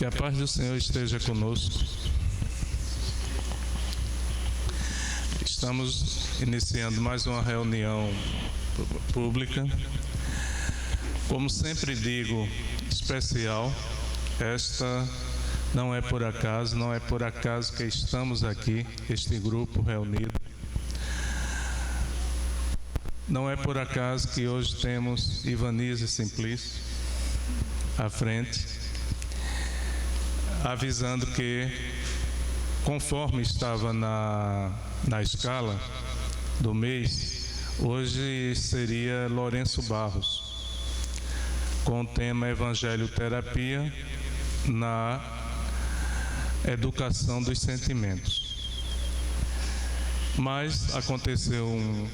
a paz do Senhor esteja conosco. Estamos iniciando mais uma reunião pública. Como sempre digo, especial. Esta não é por acaso que estamos aqui, este grupo reunido. Não é por acaso que hoje temos Ivanise Simplício à frente, avisando que, conforme estava na escala do mês, hoje seria Lourenço Barros, com o tema Evangelho-Terapia na educação dos sentimentos. Mas aconteceu um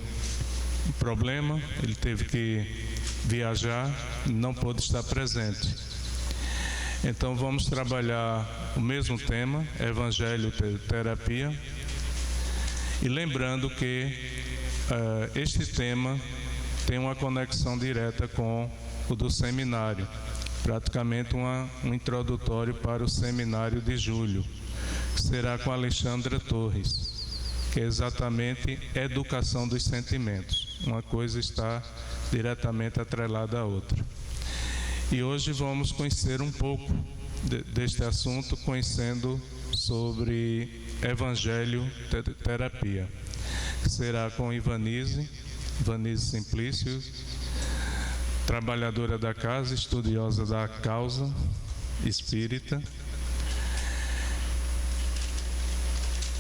problema, ele teve que viajar, não pôde estar presente. Então vamos trabalhar o mesmo tema, Evangelho-Terapia, e lembrando que este tema tem uma conexão direta com o do seminário, praticamente um introdutório para o seminário de julho, que será com Alexandra Torres, que é exatamente educação dos sentimentos. Uma coisa está diretamente atrelada à outra. E hoje vamos conhecer um pouco deste assunto, conhecendo sobre Evangelho-Terapia. Será com Ivanise Simplício, trabalhadora da casa, estudiosa da causa espírita.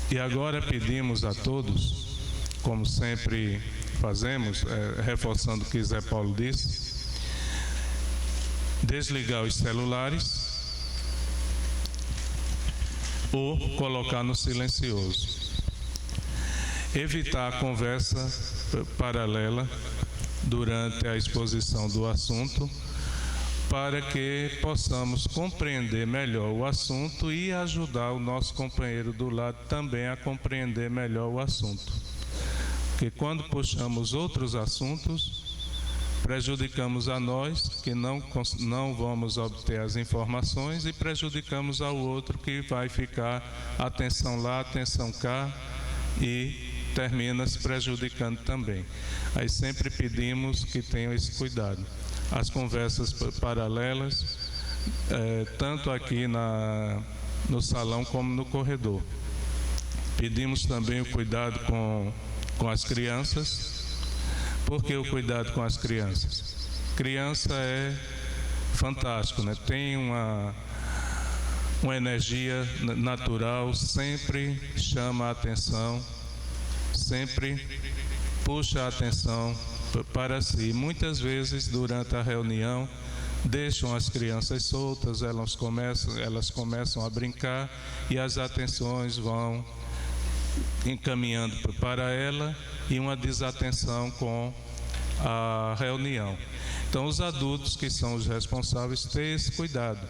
E agora pedimos a todos, como sempre fazemos, reforçando o que Zé Paulo disse, desligar os celulares ou colocar no silencioso. Evitar a conversa paralela durante a exposição do assunto, para que possamos compreender melhor o assunto e ajudar o nosso companheiro do lado também a compreender melhor o assunto. Porque quando puxamos outros assuntos, prejudicamos a nós, que não vamos obter as informações, e prejudicamos ao outro, que vai ficar atenção lá, atenção cá, e termina se prejudicando também. Aí sempre pedimos que tenham esse cuidado. As conversas paralelas, tanto aqui no salão como no corredor. Pedimos também o cuidado com as crianças. Por que o cuidado com as crianças? Criança é fantástico, né? Tem uma energia natural, sempre chama a atenção, sempre puxa a atenção para si. Muitas vezes, durante a reunião, deixam as crianças soltas, elas começam a brincar e as atenções vão encaminhando para ela e uma desatenção com a reunião. Então, os adultos, que são os responsáveis, têm esse cuidado.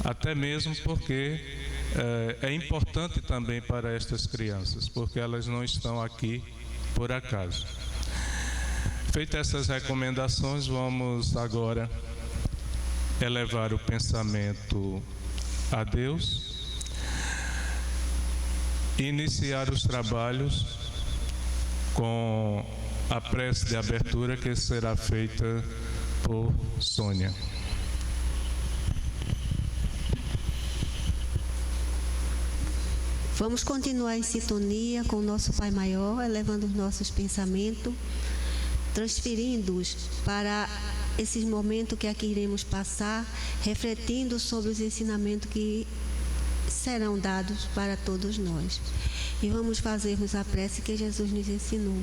Até mesmo porque é importante também para estas crianças, porque elas não estão aqui por acaso. Feitas essas recomendações, vamos agora elevar o pensamento a Deus e iniciar os trabalhos com a prece de abertura, que será feita por Sônia. Vamos continuar em sintonia com o nosso Pai Maior, elevando os nossos pensamentos, transferindo-os para esses momentos que aqui iremos passar, refletindo sobre os ensinamentos que serão dados para todos nós. E vamos fazermos a prece que Jesus nos ensinou.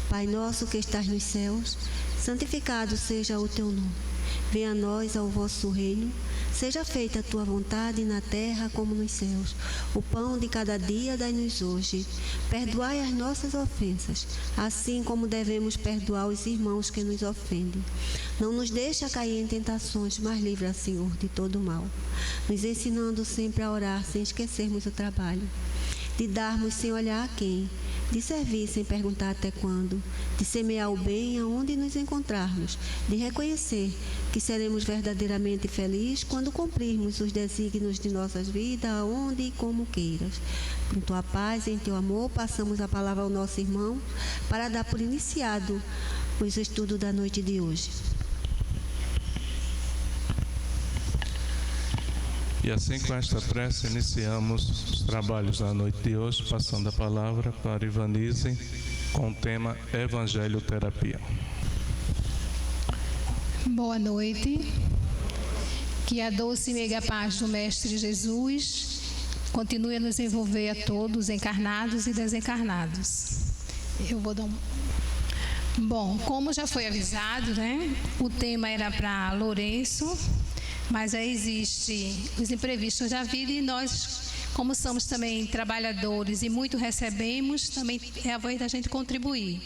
Pai nosso que estás nos céus, santificado seja o teu nome. Venha a nós ao vosso reino. Seja feita a tua vontade na terra como nos céus. O pão de cada dia dai-nos hoje. Perdoai as nossas ofensas, assim como devemos perdoar os irmãos que nos ofendem. Não nos deixa cair em tentações, mas livra, Senhor, de todo mal. Nos ensinando sempre a orar sem esquecermos o trabalho, de darmos sem olhar a quem, de servir sem perguntar até quando, de semear o bem aonde nos encontrarmos, de reconhecer que seremos verdadeiramente felizes quando cumprirmos os desígnios de nossas vidas, aonde e como queiras. Com tua paz e em teu amor, passamos a palavra ao nosso irmão para dar por iniciado os estudos da noite de hoje. E assim, com esta prece, iniciamos os trabalhos da noite de hoje, passando a palavra para Ivanise com o tema Evangelho-terapia. Boa noite. Que a doce e meiga paz do Mestre Jesus continue a nos envolver a todos, encarnados e desencarnados. Eu vou dar um... Bom, como já foi avisado, né? O tema era para Lourenço, mas aí existem os imprevistos da vida e nós, como somos também trabalhadores e muito recebemos, também é a vez da gente contribuir.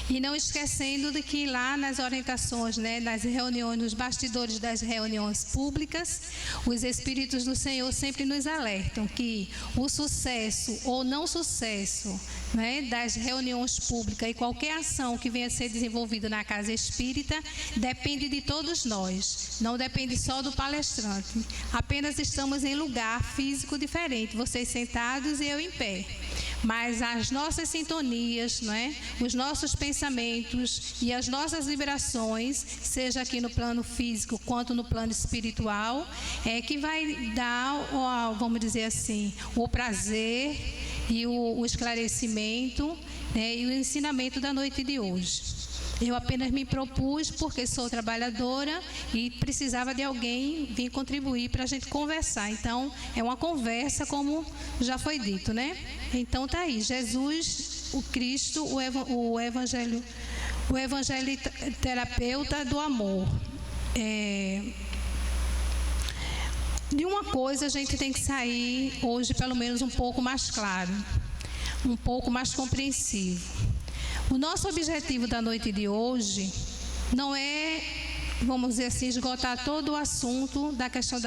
E não esquecendo de que lá nas orientações, né, nas reuniões, nos bastidores das reuniões públicas, os Espíritos do Senhor sempre nos alertam que o sucesso ou não sucesso, né, das reuniões públicas e qualquer ação que venha a ser desenvolvida na casa espírita depende de todos nós, não depende só do palestrante. Apenas estamos em lugar físico diferente, vocês sentados e eu em pé. Mas as nossas sintonias, né, os nossos pensamentos e as nossas vibrações, seja aqui no plano físico quanto no plano espiritual, é que vai dar, vamos dizer assim, o prazer e o esclarecimento, né, e o ensinamento da noite de hoje. Eu apenas me propus porque sou trabalhadora e precisava de alguém vir contribuir para a gente conversar. Então, é uma conversa, como já foi dito, né? Então, tá aí, Jesus, o Cristo, o Evangelho terapeuta do amor. De uma coisa a gente tem que sair hoje, pelo menos um pouco mais claro, um pouco mais compreensivo. O nosso objetivo da noite de hoje não é, vamos dizer assim, esgotar todo o assunto da questão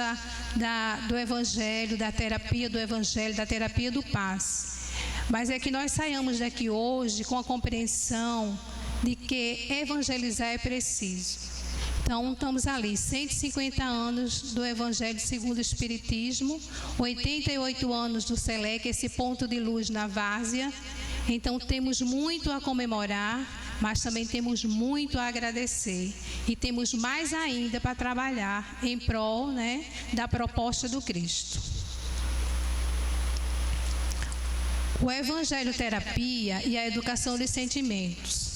do Evangelho, da terapia do Evangelho, da terapia do passe. Mas é que nós saiamos daqui hoje com a compreensão de que evangelizar é preciso. Então, estamos ali, 150 anos do Evangelho segundo o Espiritismo, 88 anos do SELEC, esse ponto de luz na várzea. Então, temos muito a comemorar, mas também temos muito a agradecer. E temos mais ainda para trabalhar em prol, né, da proposta do Cristo. O Evangelho-terapia e a educação de sentimentos.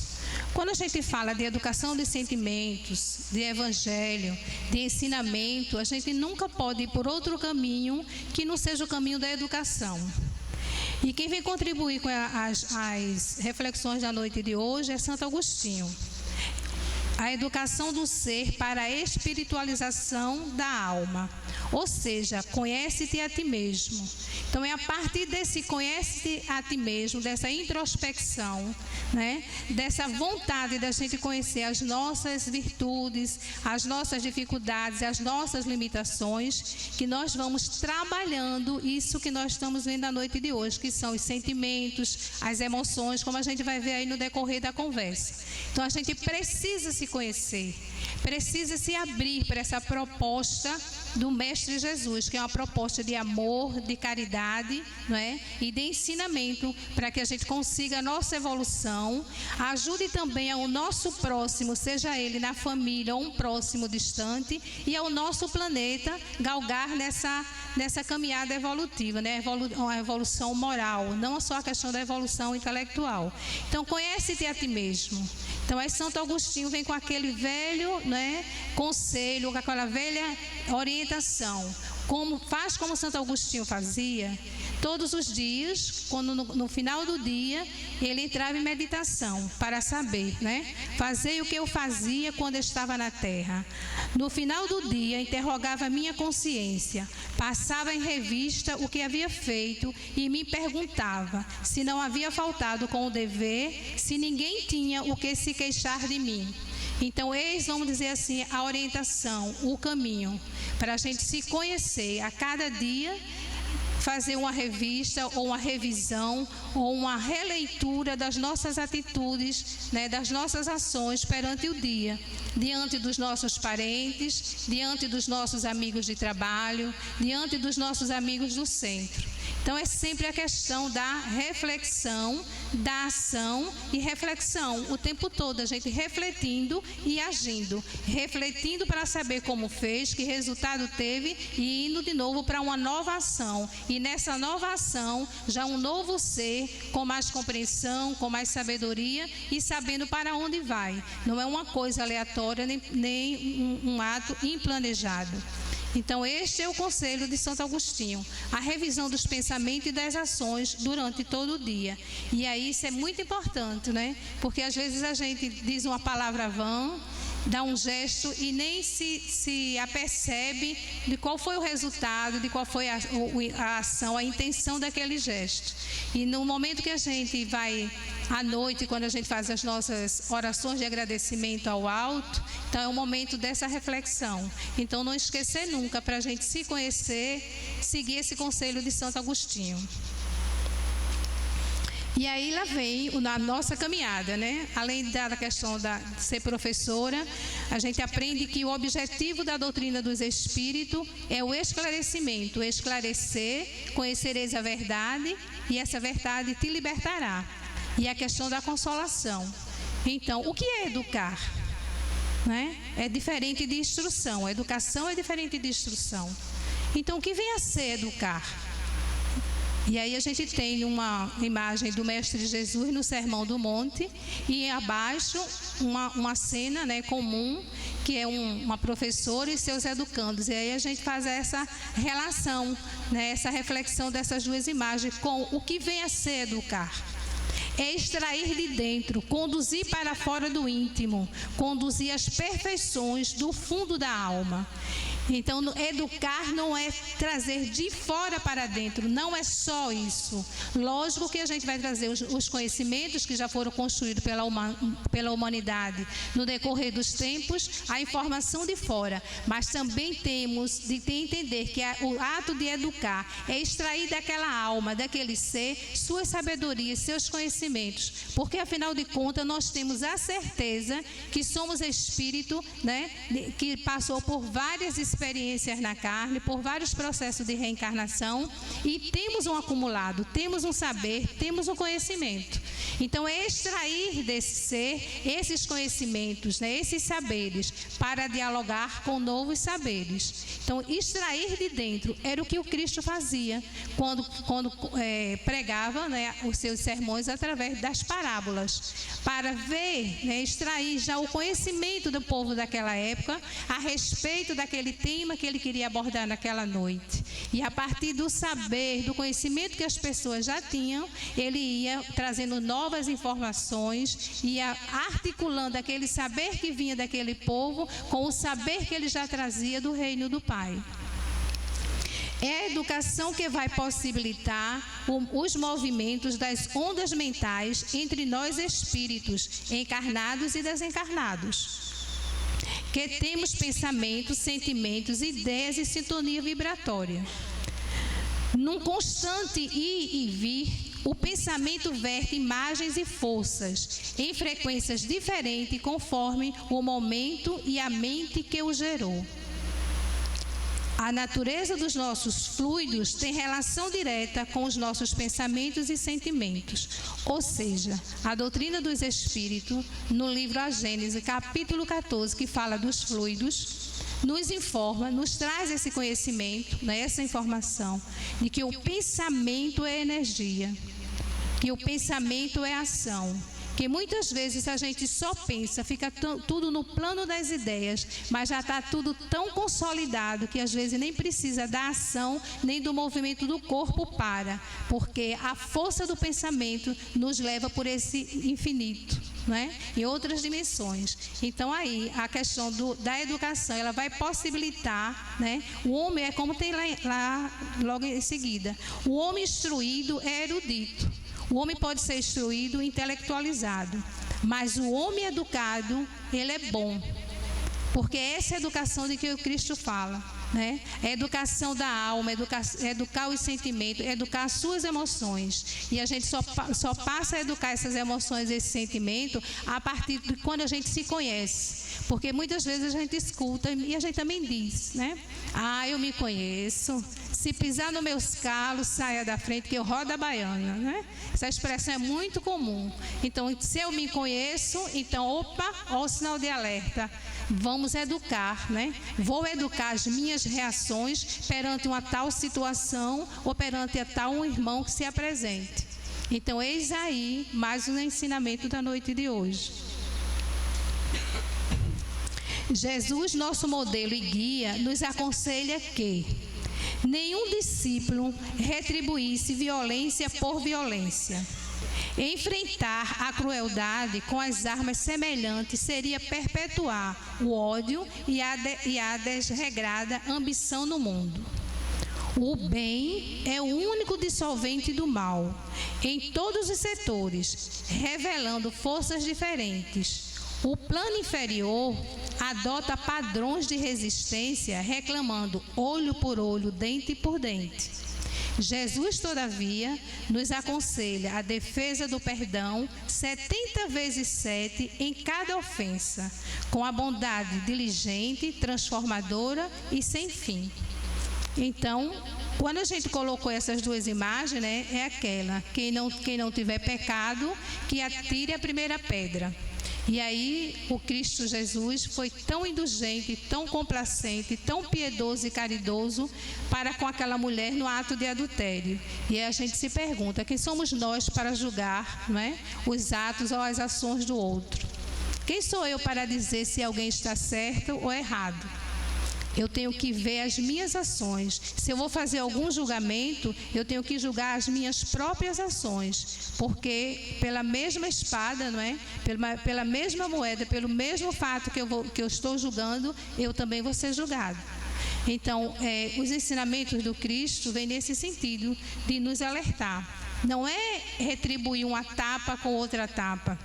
Quando a gente fala de educação de sentimentos, de evangelho, de ensinamento, a gente nunca pode ir por outro caminho que não seja o caminho da educação. E quem vem contribuir com as reflexões da noite de hoje é Santo Agostinho. A educação do ser para a espiritualização da alma. Ou seja, conhece-te a ti mesmo. Então, é a partir desse conhece-te a ti mesmo, dessa introspecção, né, dessa vontade da gente conhecer as nossas virtudes, as nossas dificuldades, as nossas limitações, que nós vamos trabalhando isso que nós estamos vendo na noite de hoje, que são os sentimentos, as emoções, como a gente vai ver aí no decorrer da conversa. Então, a gente precisa se conhecer, precisa se abrir para essa proposta do Mestre Jesus, que é uma proposta de amor, de caridade, não é? E de ensinamento, para que a gente consiga a nossa evolução, ajude também ao nosso próximo, seja ele na família ou um próximo distante, e ao nosso planeta galgar nessa caminhada evolutiva, né? Uma evolução moral, não só a questão da evolução intelectual. Então, conhece-te a ti mesmo. Então, aí Santo Agostinho vem com aquele velho, né, conselho, com aquela velha orientação. Faz como Santo Agostinho fazia, todos os dias, quando no final do dia, ele entrava em meditação para saber, né? Fazei o que eu fazia quando estava na terra. No final do dia, interrogava a minha consciência, passava em revista o que havia feito e me perguntava se não havia faltado com o dever, se ninguém tinha o que se queixar de mim. Então, eis, vamos dizer assim, a orientação, o caminho, para a gente se conhecer a cada dia, fazer uma revista ou uma revisão ou uma releitura das nossas atitudes, né, das nossas ações perante o dia, diante dos nossos parentes, diante dos nossos amigos de trabalho, diante dos nossos amigos do centro. Então é sempre a questão da reflexão, da ação e reflexão, o tempo todo a gente refletindo e agindo, refletindo para saber como fez, que resultado teve e indo de novo para uma nova ação. E nessa nova ação, já um novo ser com mais compreensão, com mais sabedoria e sabendo para onde vai. Não é uma coisa aleatória nem um ato implanejado. Então, este é o conselho de Santo Agostinho, a revisão dos pensamentos e das ações durante todo o dia. E aí isso é muito importante, né? Porque às vezes a gente diz uma palavra vã, dá um gesto e nem se apercebe de qual foi o resultado, de qual foi a ação, a intenção daquele gesto. E no momento que a gente vai à noite, quando a gente faz as nossas orações de agradecimento ao alto, então é o momento dessa reflexão. Então não esquecer nunca, para a gente se conhecer, seguir esse conselho de Santo Agostinho. E aí lá vem a nossa caminhada, né? Além da questão de ser professora, a gente aprende que o objetivo da doutrina dos espíritos é o esclarecimento, esclarecer, conhecereis a verdade e essa verdade te libertará. E a questão da consolação. Então, o que é educar? Né? É diferente de instrução, a educação é diferente de instrução. Então, o que vem a ser educar? E aí a gente tem uma imagem do Mestre Jesus no Sermão do Monte e abaixo uma cena, né, comum, que é uma professora e seus educandos. E aí a gente faz essa relação, né, essa reflexão dessas duas imagens com o que vem a ser educar. É extrair de dentro, conduzir para fora do íntimo, conduzir as perfeições do fundo da alma. Então, educar não é trazer de fora para dentro, não é só isso. Lógico que a gente vai trazer os conhecimentos que já foram construídos pela humanidade no decorrer dos tempos, a informação de fora, mas também temos de entender que o ato de educar é extrair daquela alma, daquele ser, suas sabedorias, seus conhecimentos, porque afinal de contas nós temos a certeza que somos espírito, né, que passou por várias experiências na carne, por vários processos de reencarnação e temos um acumulado, temos um saber, temos um conhecimento. Então, é extrair desse ser esses conhecimentos, né, esses saberes, para dialogar com novos saberes. Então, extrair de dentro era o que o Cristo fazia quando pregava, né, os seus sermões através das parábolas, para ver, né, extrair já o conhecimento do povo daquela época a respeito daquele tema que ele queria abordar naquela noite. E a partir do saber, do conhecimento que as pessoas já tinham, ele ia trazendo novas informações, ia articulando aquele saber que vinha daquele povo com o saber que ele já trazia do reino do Pai. É a educação que vai possibilitar os movimentos das ondas mentais entre nós espíritos, encarnados e desencarnados. Que temos pensamentos, sentimentos, ideias e sintonia vibratória. Num constante ir e vir, o pensamento verte imagens e forças em frequências diferentes conforme o momento e a mente que o gerou. A natureza dos nossos fluidos tem relação direta com os nossos pensamentos e sentimentos. Ou seja, a doutrina dos Espíritos, no livro A Gênese, capítulo 14, que fala dos fluidos, nos informa, nos traz esse conhecimento, né, essa informação, de que o pensamento é energia, que o pensamento é ação. Que muitas vezes a gente só pensa, fica tudo no plano das ideias, mas já está tudo tão consolidado que às vezes nem precisa da ação nem do movimento do corpo porque a força do pensamento nos leva por esse infinito, né? Em outras dimensões. Então aí a questão da educação, ela vai possibilitar, né? O homem é como tem lá logo em seguida, o homem instruído é erudito. O homem pode ser instruído, intelectualizado, mas o homem educado, ele é bom, porque essa é a educação de que o Cristo fala. né? É educação da alma, educar os sentimentos, educar as suas emoções. E a gente só passa a educar essas emoções, esse sentimento, a partir de quando a gente se conhece. Porque muitas vezes a gente escuta e a gente também diz, né? Ah, eu me conheço. Se pisar nos meus calos, saia da frente que eu rodo a baiana, né? Essa expressão é muito comum. Então, se eu me conheço, então, opa, ó o sinal de alerta. Vamos educar, né? Vou educar as minhas reações perante uma tal situação ou perante a tal um irmão que se apresente. Então, eis aí mais um ensinamento da noite de hoje. Jesus, nosso modelo e guia, nos aconselha que nenhum discípulo retribuísse violência por violência. Enfrentar a crueldade com as armas semelhantes seria perpetuar o ódio e a desregrada ambição no mundo. O bem é o único dissolvente do mal, em todos os setores, revelando forças diferentes. O plano inferior adota padrões de resistência, reclamando olho por olho, dente por dente. Jesus, todavia, nos aconselha a defesa do perdão 70 vezes 7 em cada ofensa, com a bondade diligente, transformadora e sem fim. Então, quando a gente colocou essas duas imagens, né, é aquela, quem não tiver pecado, que atire a primeira pedra. E aí o Cristo Jesus foi tão indulgente, tão complacente, tão piedoso e caridoso para com aquela mulher no ato de adultério. E aí a gente se pergunta, quem somos nós para julgar, não é, os atos ou as ações do outro? Quem sou eu para dizer se alguém está certo ou errado? Eu tenho que ver as minhas ações. Se eu vou fazer algum julgamento, eu tenho que julgar as minhas próprias ações. Porque pela mesma espada, não é? Pela mesma moeda, pelo mesmo fato que eu estou julgando, eu também vou ser julgado. Então, os ensinamentos do Cristo vêm nesse sentido, de nos alertar. Não é retribuir uma tapa com outra tapa,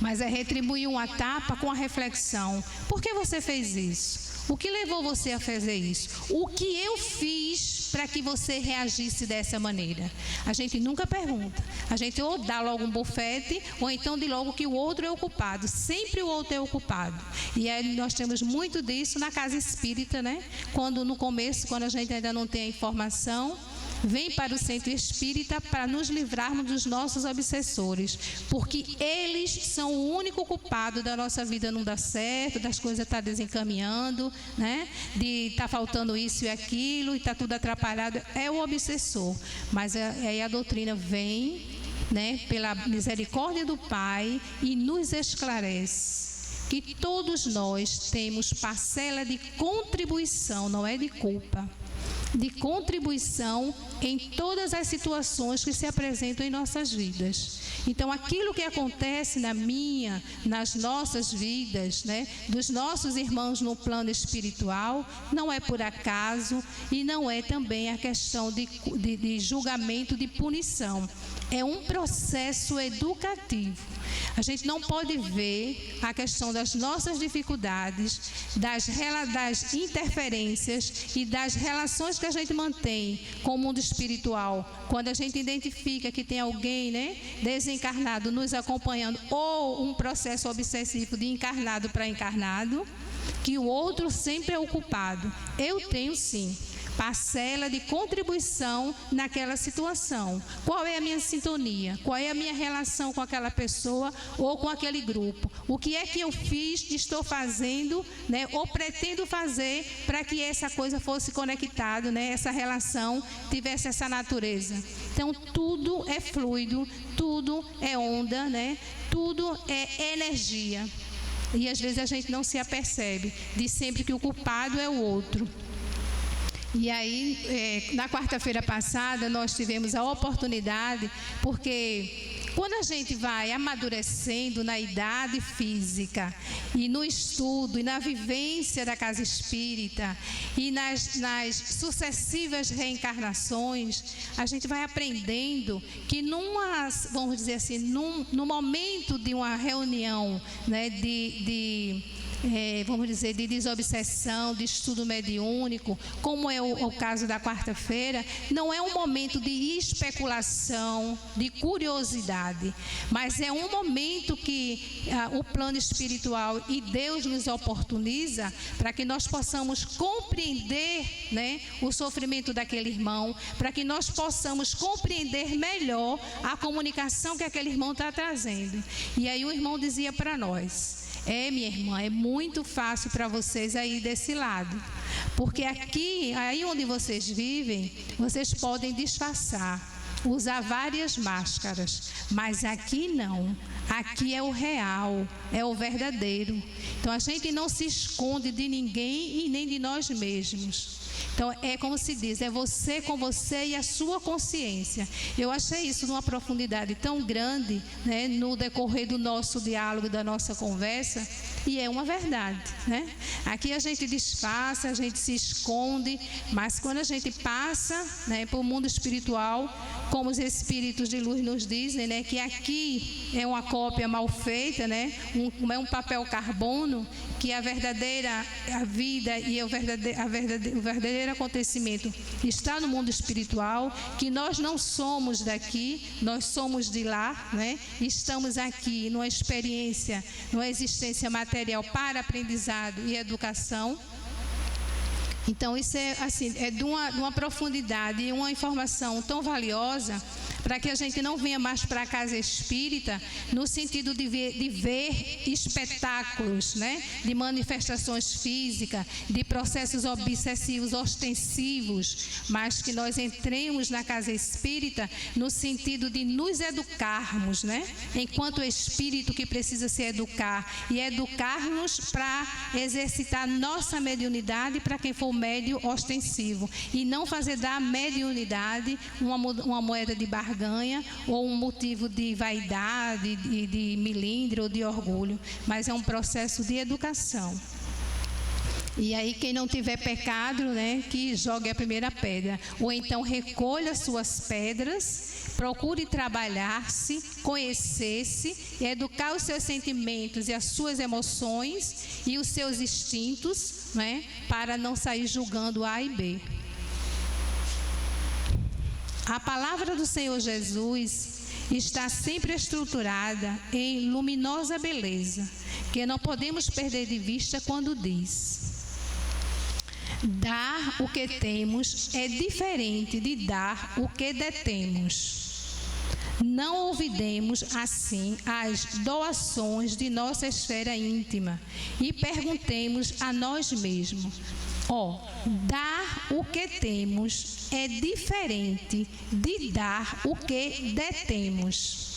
mas é retribuir uma tapa com a reflexão. Por que você fez isso? O que levou você a fazer isso? O que eu fiz para que você reagisse dessa maneira? A gente nunca pergunta. A gente ou dá logo um bofete, ou então diz logo que o outro é o culpado. Sempre o outro é o culpado. E aí nós temos muito disso na casa espírita, né? Quando no começo, quando a gente ainda não tem a informação, vem para o centro espírita para nos livrarmos dos nossos obsessores, porque eles são o único culpado da nossa vida não dar certo, das coisas estar desencaminhando, né? De estar faltando isso e aquilo e está tudo atrapalhado. É o obsessor. Mas aí a doutrina vem, né, pela misericórdia do Pai e nos esclarece que todos nós temos parcela de contribuição, não é de culpa, de contribuição em todas as situações que se apresentam em nossas vidas. Então, aquilo que acontece nas nossas vidas, né, dos nossos irmãos no plano espiritual, não é por acaso e não é também a questão de julgamento, de punição. É um processo educativo. A gente não pode ver a questão das nossas dificuldades, das interferências e das relações que a gente mantém com o mundo espiritual. Quando a gente identifica que tem alguém, né, desencarnado nos acompanhando, ou um processo obsessivo de encarnado para encarnado, que o outro sempre é o culpado. Eu tenho sim parcela de contribuição naquela situação. Qual é a minha sintonia? Qual é a minha relação com aquela pessoa ou com aquele grupo? O que é que eu fiz, estou fazendo, né, ou pretendo fazer para que essa coisa fosse conectada, né, essa relação tivesse essa natureza? Então, tudo é fluido, tudo é onda, né? Tudo é energia. E às vezes a gente não se apercebe de sempre que o culpado é o outro. E aí, na quarta-feira passada, nós tivemos a oportunidade, porque quando a gente vai amadurecendo na idade física, e no estudo, e na vivência da casa espírita, e nas sucessivas reencarnações, a gente vai aprendendo que vamos dizer assim, no momento de uma reunião, né, de vamos dizer, de desobsessão, de estudo mediúnico, como é o caso da quarta-feira, não é um momento de especulação, de curiosidade, mas é um momento que o plano espiritual e Deus nos oportuniza para que nós possamos compreender, né, o sofrimento daquele irmão, para que nós possamos compreender melhor a comunicação que aquele irmão está trazendo. E aí o irmão dizia para nós: minha irmã, é muito fácil para vocês aí desse lado, porque aqui, aí onde vocês vivem, vocês podem disfarçar, usar várias máscaras, mas aqui não. Aqui é o real, é o verdadeiro. Então a gente não se esconde de ninguém e nem de nós mesmos. Então é como se diz, é você com você e a sua consciência. Eu achei isso numa profundidade tão grande, né, no decorrer do nosso diálogo, da nossa conversa, e é uma verdade, né? Aqui a gente disfarça, a gente se esconde, mas quando a gente passa, né, para o mundo espiritual, como os espíritos de luz nos dizem, né, que aqui é uma cópia mal feita, né, é um papel carbono, que a verdadeira vida e o verdadeiro acontecimento está no mundo espiritual, que nós não somos daqui, nós somos de lá, né? Estamos aqui numa experiência, numa existência material para aprendizado e educação. Então isso é assim, é de uma profundidade e uma informação tão valiosa, para que a gente não venha mais para a casa espírita no sentido de ver espetáculos, né? De manifestações físicas, de processos obsessivos, ostensivos, mas que nós entremos na casa espírita no sentido de nos educarmos, né? Enquanto espírito que precisa se educar, e educar-nos para exercitar nossa mediunidade para quem for médio ostensivo, e não fazer da mediunidade uma moeda de barganha ou um motivo de vaidade, de milindre ou de orgulho, mas é um processo de educação. E aí quem não tiver pecado, né, que jogue a primeira pedra, ou então recolha suas pedras, procure trabalhar-se, conhecer-se, educar os seus sentimentos e as suas emoções e os seus instintos, né, para não sair julgando A e B. A palavra do Senhor Jesus está sempre estruturada em luminosa beleza, que não podemos perder de vista quando diz: dar o que temos é diferente de dar o que detemos. Não olvidemos, assim, as doações de nossa esfera íntima e perguntemos a nós mesmos: dar o que temos é diferente de dar o que detemos.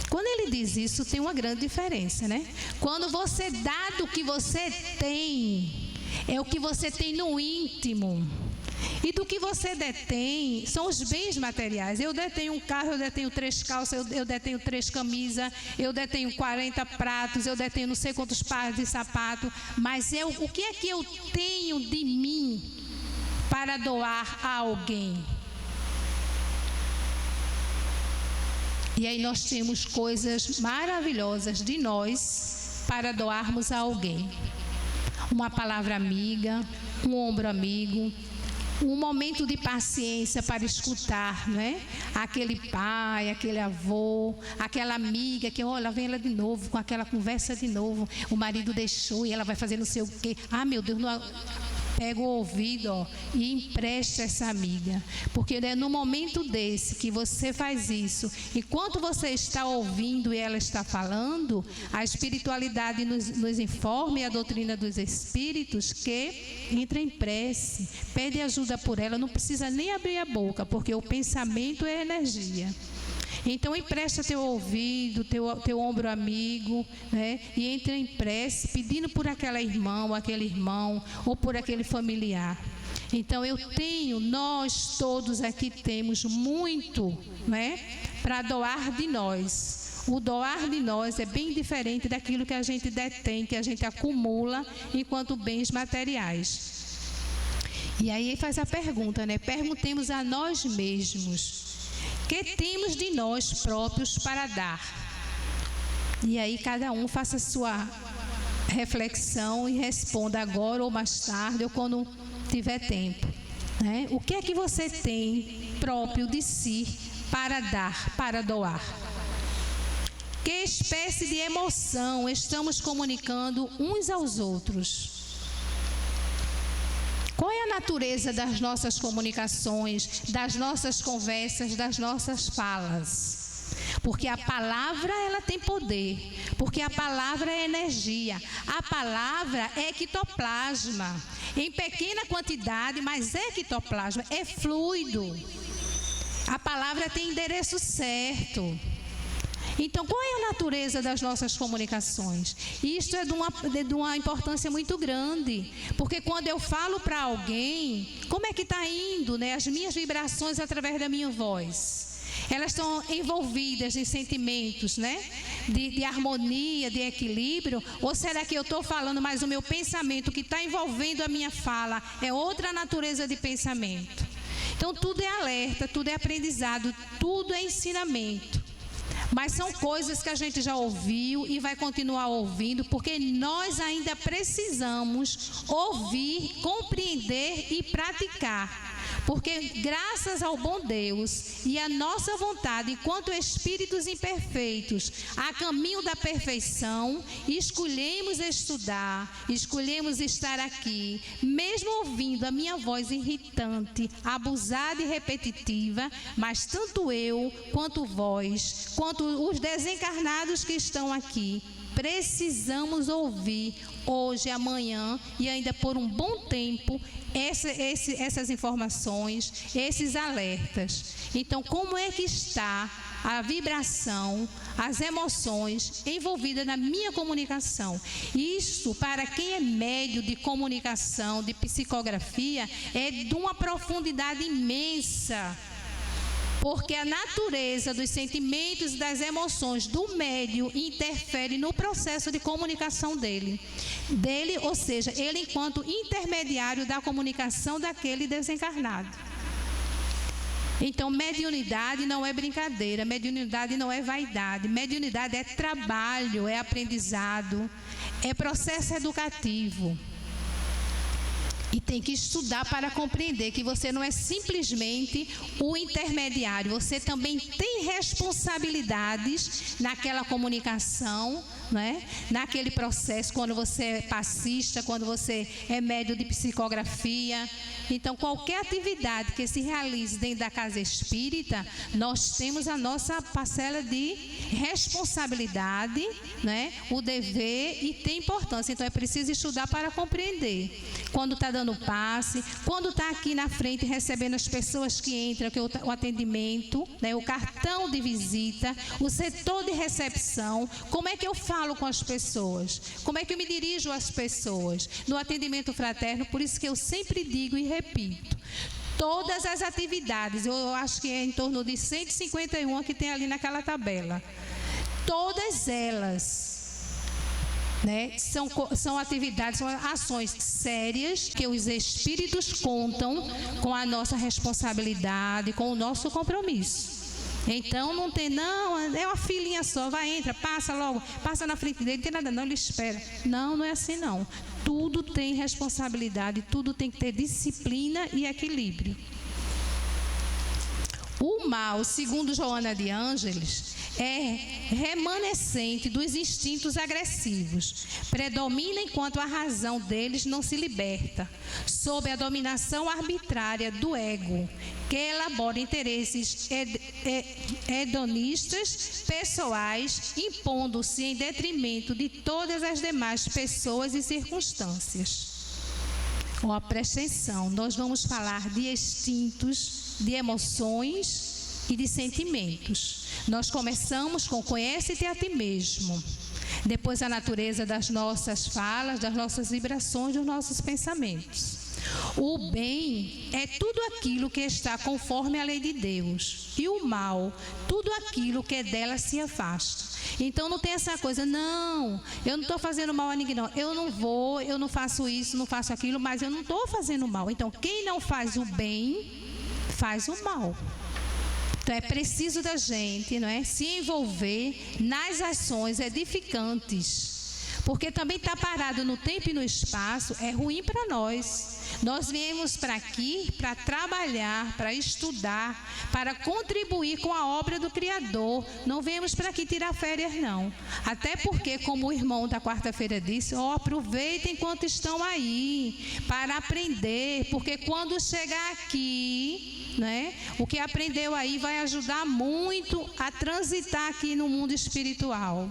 Quando ele diz isso, tem uma grande diferença, né? Quando você dá do que você tem, é o que você tem no íntimo. E do que você detém são os bens materiais. Eu detenho um carro, eu detenho 3 calças, eu detenho 3 camisas, eu detenho 40 pratos, eu detenho não sei quantos pares de sapato. Mas o que é que eu tenho de mim para doar a alguém? E aí nós temos coisas maravilhosas de nós para doarmos a alguém. Uma palavra amiga, um ombro amigo, um momento de paciência para escutar, né? Aquele pai, aquele avô, aquela amiga que, olha, vem ela de novo, com aquela conversa de novo, o marido deixou e ela vai fazer não sei o quê. Ah, meu Deus, não... Pega o ouvido, e empresta essa amiga, porque é no momento desse que você faz isso, enquanto você está ouvindo e ela está falando, a espiritualidade nos informa, e a doutrina dos espíritos, que entra em prece, pede ajuda por ela, não precisa nem abrir a boca, porque o pensamento é energia. Então empresta teu ouvido, teu ombro amigo, né? E entra em prece pedindo por aquela irmã ou aquele irmão, ou por aquele familiar. Então nós todos aqui temos muito, né, para doar de nós. O doar de nós é bem diferente daquilo que a gente detém, que a gente acumula enquanto bens materiais. E aí faz a pergunta, né? Perguntemos a nós mesmos: que temos de nós próprios para dar? E aí cada um faça a sua reflexão e responda agora ou mais tarde ou quando tiver tempo, né? O que é que você tem próprio de si para dar, para doar? Que espécie de emoção estamos comunicando uns aos outros? Qual é a natureza das nossas comunicações, das nossas conversas, das nossas falas? Porque a palavra, ela tem poder, porque a palavra é energia, a palavra é ectoplasma, em pequena quantidade, mas é ectoplasma, é fluido. A palavra tem endereço certo. Então, qual é a natureza das nossas comunicações? Isto é de uma importância muito grande, porque quando eu falo para alguém, como é que está indo, né, as minhas vibrações através da minha voz? Elas estão envolvidas em sentimentos, né, de harmonia, de equilíbrio? Ou será que eu estou falando, mas o meu pensamento que está envolvendo a minha fala é outra natureza de pensamento? Então, tudo é alerta, tudo é aprendizado, tudo é ensinamento. Mas são coisas que a gente já ouviu e vai continuar ouvindo, porque nós ainda precisamos ouvir, compreender e praticar. Porque graças ao bom Deus e à nossa vontade, enquanto espíritos imperfeitos, a caminho da perfeição, escolhemos estudar, escolhemos estar aqui, mesmo ouvindo a minha voz irritante, abusada e repetitiva, mas tanto eu, quanto vós, quanto os desencarnados que estão aqui, precisamos ouvir hoje, amanhã e ainda por um bom tempo essas informações, esses alertas. Então, como é que está a vibração, as emoções envolvidas na minha comunicação? Isso, para quem é médio de comunicação, de psicografia, é de uma profundidade imensa. Porque a natureza dos sentimentos e das emoções do médium interfere no processo de comunicação dele, ou seja, ele enquanto intermediário da comunicação daquele desencarnado. Então, mediunidade não é brincadeira, mediunidade não é vaidade, mediunidade é trabalho, é aprendizado, é processo educativo. E tem que estudar para compreender que você não é simplesmente o intermediário, você também tem responsabilidades naquela comunicação, né? Naquele processo, quando você é passista, quando você é médium de psicografia. Então, qualquer atividade que se realize dentro da casa espírita, nós temos a nossa parcela de responsabilidade, né? O dever, e tem importância. Então, é preciso estudar para compreender. Quando está dando passe, quando está aqui na frente recebendo as pessoas que entram, que é o atendimento, né? O cartão de visita, o setor de recepção, como é que eu falo com as pessoas? Como é que eu me dirijo às pessoas? No atendimento fraterno, por isso que eu sempre digo e repito, todas as atividades, eu acho que é em torno de 151 que tem ali naquela tabela, todas elas, né, são atividades, são ações sérias que os espíritos contam com a nossa responsabilidade, com o nosso compromisso. Então não tem, não, é uma filinha só, vai, entra, passa logo, passa na frente dele, não tem nada não, ele espera. Não, não é assim não. Tudo tem responsabilidade, tudo tem que ter disciplina e equilíbrio. O mal, segundo Joana de Ângeles, é remanescente dos instintos agressivos. Predomina enquanto a razão deles não se liberta, sob a dominação arbitrária do ego, que elabora interesses hedonistas pessoais, impondo-se em detrimento de todas as demais pessoas e circunstâncias. Ó, presta atenção, nós vamos falar de instintos, de emoções e de sentimentos. Nós começamos com conhece-te a ti mesmo. Depois a natureza das nossas falas, das nossas vibrações, dos nossos pensamentos. O bem é tudo aquilo que está conforme a lei de Deus. E o mal, tudo aquilo que dela se afasta. Então não tem essa coisa, não, eu não estou fazendo mal a ninguém, não. Eu não vou, eu não faço isso, não faço aquilo, mas eu não estou fazendo mal. Então quem não faz o bem, faz o mal. Então é preciso da gente, não é, se envolver nas ações edificantes, Porque também estar parado no tempo e no espaço é ruim para nós. Nós viemos para aqui para trabalhar, para estudar, para contribuir com a obra do Criador. Não viemos para aqui tirar férias, não. Até porque, como o irmão da quarta-feira disse, aproveitem enquanto estão aí para aprender, porque quando chegar aqui, né, o que aprendeu aí vai ajudar muito a transitar aqui no mundo espiritual.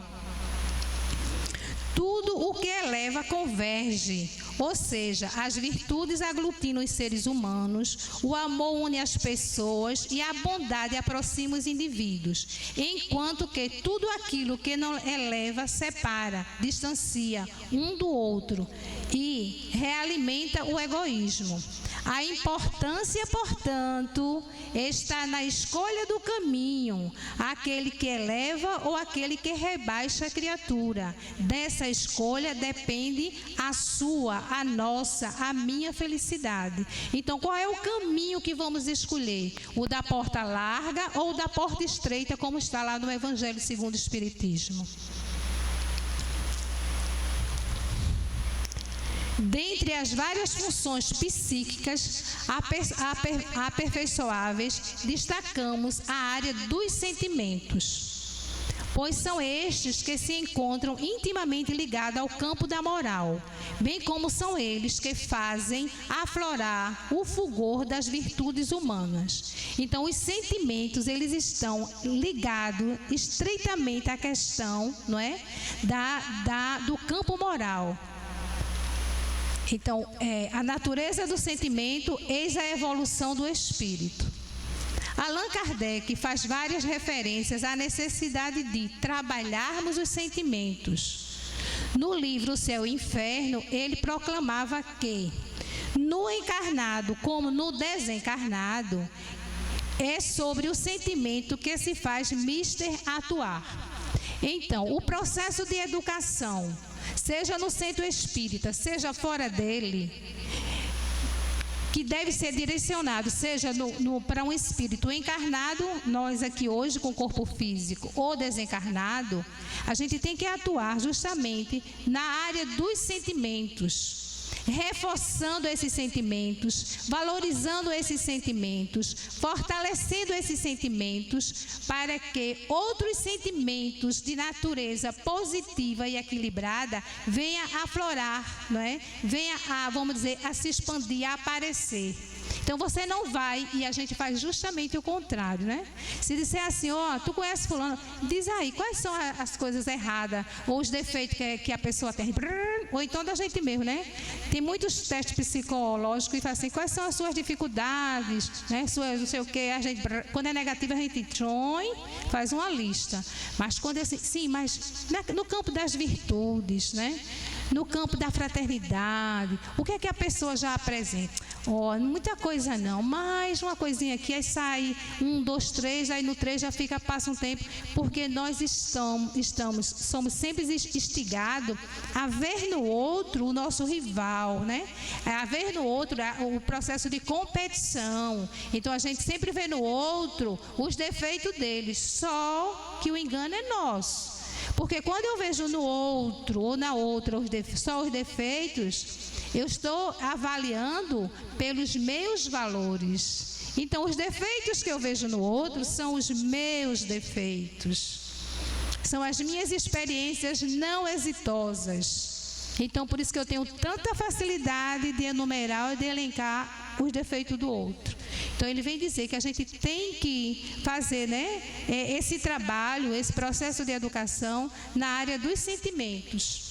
Tudo o que eleva converge, ou seja, as virtudes aglutinam os seres humanos, o amor une as pessoas e a bondade aproxima os indivíduos, enquanto que tudo aquilo que não eleva separa, distancia um do outro e realimenta o egoísmo. A importância, portanto, está na escolha do caminho, aquele que eleva ou aquele que rebaixa a criatura. Dessa escolha depende a sua, a nossa, a minha felicidade. Então, qual é o caminho que vamos escolher? O da porta larga ou o da porta estreita, como está lá no Evangelho segundo o Espiritismo? Dentre as várias funções psíquicas aperfeiçoáveis, destacamos a área dos sentimentos, pois são estes que se encontram intimamente ligados ao campo da moral, bem como são eles que fazem aflorar o fulgor das virtudes humanas. Então, os sentimentos, eles estão ligados estreitamente à questão, não é, do campo moral. Então, a natureza do sentimento, eis a evolução do espírito. Allan Kardec faz várias referências à necessidade de trabalharmos os sentimentos. No livro O Céu e o Inferno, ele proclamava que, no encarnado como no desencarnado, é sobre o sentimento que se faz mister atuar. Então, o processo de educação, seja no centro espírita, seja fora dele, que deve ser direcionado, seja para um espírito encarnado, nós aqui hoje com corpo físico, ou desencarnado, a gente tem que atuar justamente na área dos sentimentos, reforçando esses sentimentos, valorizando esses sentimentos, fortalecendo esses sentimentos, para que outros sentimentos de natureza positiva e equilibrada venham a aflorar, não é? Venha a, vamos dizer, a se expandir, a aparecer. Então você não vai, e a gente faz justamente o contrário, né? Se disser assim, tu conhece fulano, diz aí, quais são as coisas erradas, ou os defeitos que a pessoa tem, ou então da gente mesmo, né? Tem muitos testes psicológicos e fala assim, quais são as suas dificuldades, né? Suas, não sei o que, a gente, quando é negativo a gente faz uma lista. Mas quando é assim, sim, mas no campo das virtudes, né? No campo da fraternidade, o que é que a pessoa já apresenta? Muita coisa não, mais uma coisinha aqui, aí sai 1, 2, 3, aí no 3 já passa um tempo, porque nós somos sempre instigados a ver no outro o nosso rival, né? A ver no outro o processo de competição. Então a gente sempre vê no outro os defeitos deles, só que o engano é nosso. Porque quando eu vejo no outro ou na outra só os defeitos, eu estou avaliando pelos meus valores. Então, os defeitos que eu vejo no outro são os meus defeitos. São as minhas experiências não exitosas. Então, por isso que eu tenho tanta facilidade de enumerar e de elencar os defeitos do outro. Então, ele vem dizer que a gente tem que fazer, né, esse trabalho, esse processo de educação na área dos sentimentos.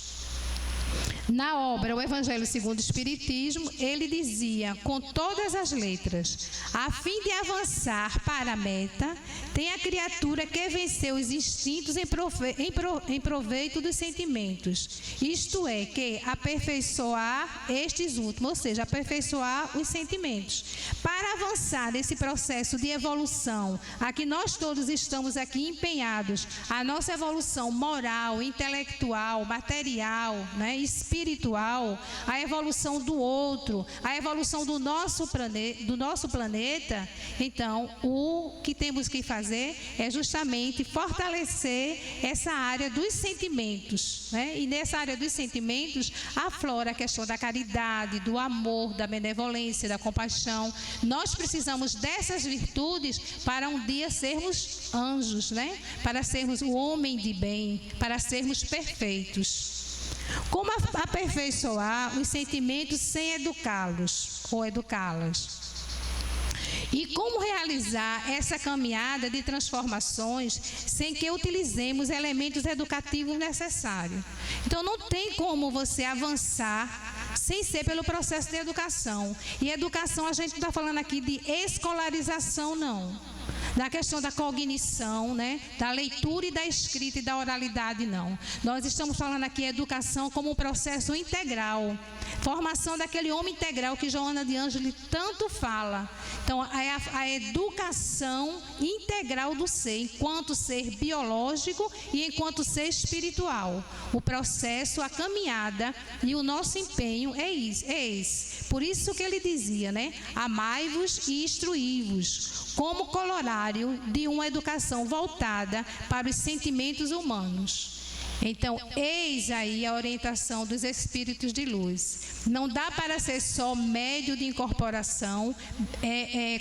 Na obra O Evangelho segundo o Espiritismo, ele dizia, com todas as letras, a fim de avançar para a meta, tem a criatura que venceu os instintos em proveito dos sentimentos, isto é, que aperfeiçoar estes últimos, ou seja, aperfeiçoar os sentimentos. Para avançar nesse processo de evolução, a que nós todos estamos aqui empenhados, a nossa evolução moral, intelectual, material, né, espiritual, espiritual, a evolução do outro, a evolução do nosso planeta, então o que temos que fazer é justamente fortalecer essa área dos sentimentos, né? E nessa área dos sentimentos aflora a questão da caridade, do amor, da benevolência, da compaixão. Nós precisamos dessas virtudes para um dia sermos anjos, né? Para sermos o homem de bem, para sermos perfeitos. Como aperfeiçoar os sentimentos sem educá-los ou educá-las? E como realizar essa caminhada de transformações sem que utilizemos elementos educativos necessários? Então, não tem como você avançar sem ser pelo processo de educação. E educação, a gente não está falando aqui de escolarização, não. Da questão da cognição, né? Da leitura e da escrita e da oralidade, não. Nós estamos falando aqui educação como um processo integral. Formação daquele homem integral que Joana de Ângeli tanto fala. Então, é a educação integral do ser, enquanto ser biológico e enquanto ser espiritual. O processo, a caminhada e o nosso empenho é esse. Por isso que ele dizia, né? Amai-vos e instruí-vos, como corolário de uma educação voltada para os sentimentos humanos. Então, eis aí a orientação dos espíritos de luz. Não dá para ser só médio de incorporação,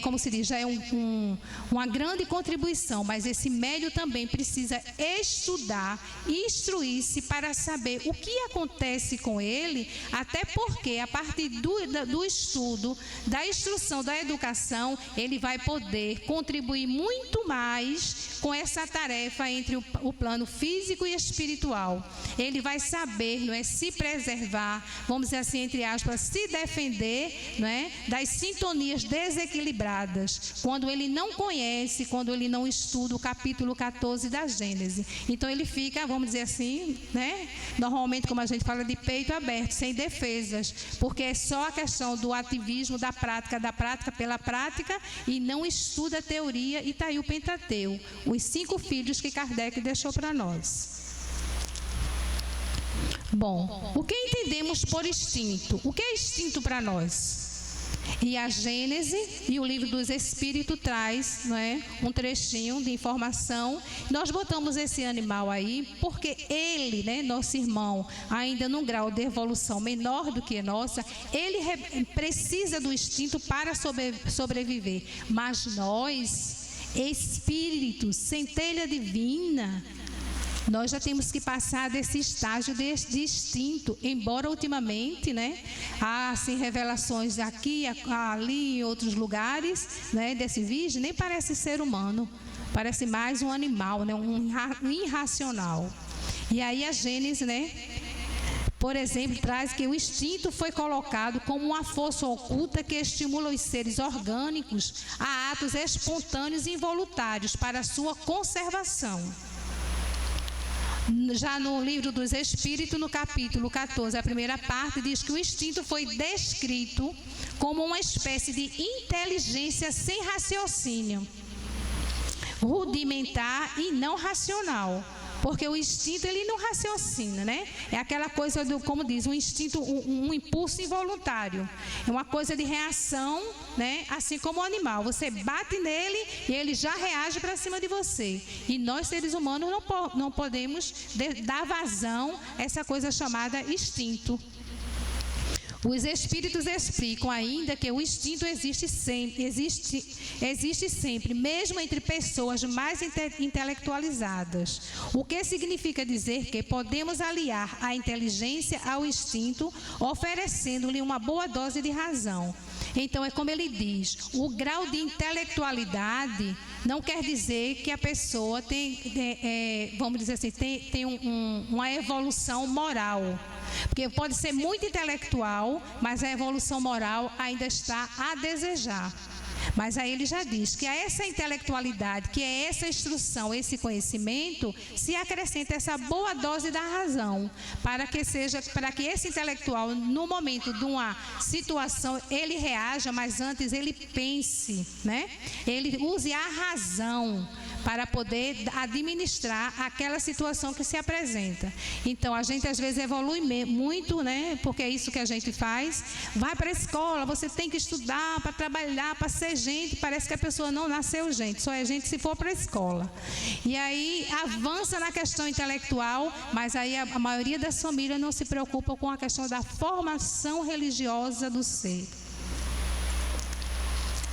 como se diz, já é uma grande contribuição, mas esse médio também precisa estudar, instruir-se para saber o que acontece com ele, até porque a partir do estudo, da instrução, da educação, ele vai poder contribuir muito mais com essa tarefa entre o plano físico e espiritual. Ele vai saber, não é, se preservar, vamos dizer assim, entre aspas, se defender, não é, das sintonias desequilibradas, quando ele não conhece, quando ele não estuda o capítulo 14 da Gênese. Então ele fica, vamos dizer assim, né, normalmente, como a gente fala, de peito aberto, sem defesas, porque é só a questão do ativismo, da prática pela prática, e não estuda a teoria. E está aí o Pentateuco, os 5 filhos que Kardec deixou para nós. Bom, o que entendemos por instinto? O que é instinto para nós? E a Gênese e o Livro dos Espíritos traz, não é, um trechinho de informação. Nós botamos esse animal aí porque ele, né, nosso irmão, ainda num grau de evolução menor do que a nossa, ele precisa do instinto para sobreviver. Mas nós, espíritos, centelha divina, nós já temos que passar desse estágio de instinto, embora ultimamente, né, há assim, revelações aqui, ali, em outros lugares, né, desse virgem, nem parece ser humano, parece mais um animal, né, um irracional. E aí a Gênese, né, por exemplo, traz que o instinto foi colocado como uma força oculta que estimula os seres orgânicos a atos espontâneos e involuntários para a sua conservação. Já no Livro dos Espíritos, no capítulo 14, a primeira parte, diz que o instinto foi descrito como uma espécie de inteligência sem raciocínio, rudimentar e não racional. Porque o instinto, ele não raciocina, né? É aquela coisa, como diz, um instinto, um impulso involuntário. É uma coisa de reação, né? Assim como o animal. Você bate nele e ele já reage para cima de você. E nós, seres humanos, não podemos dar vazão a essa coisa chamada instinto. Os espíritos explicam ainda que o instinto existe sempre, mesmo entre pessoas mais intelectualizadas. O que significa dizer que podemos aliar a inteligência ao instinto, oferecendo-lhe uma boa dose de razão. Então, é como ele diz, o grau de intelectualidade não quer dizer que a pessoa tem vamos dizer assim, tem uma evolução moral. Porque pode ser muito intelectual, mas a evolução moral ainda está a desejar. Mas aí ele já diz que a essa intelectualidade, que é essa instrução, esse conhecimento, se acrescenta essa boa dose da razão, para que esse intelectual, no momento de uma situação, ele reaja, mas antes ele pense, né? Ele use a razão para poder administrar aquela situação que se apresenta. Então, a gente às vezes evolui muito, né? Porque é isso que a gente faz. Vai para a escola, você tem que estudar para trabalhar, para ser gente. Parece que a pessoa não nasceu gente, só é gente se for para a escola. E aí avança na questão intelectual, mas aí a maioria das famílias não se preocupa com a questão da formação religiosa do ser.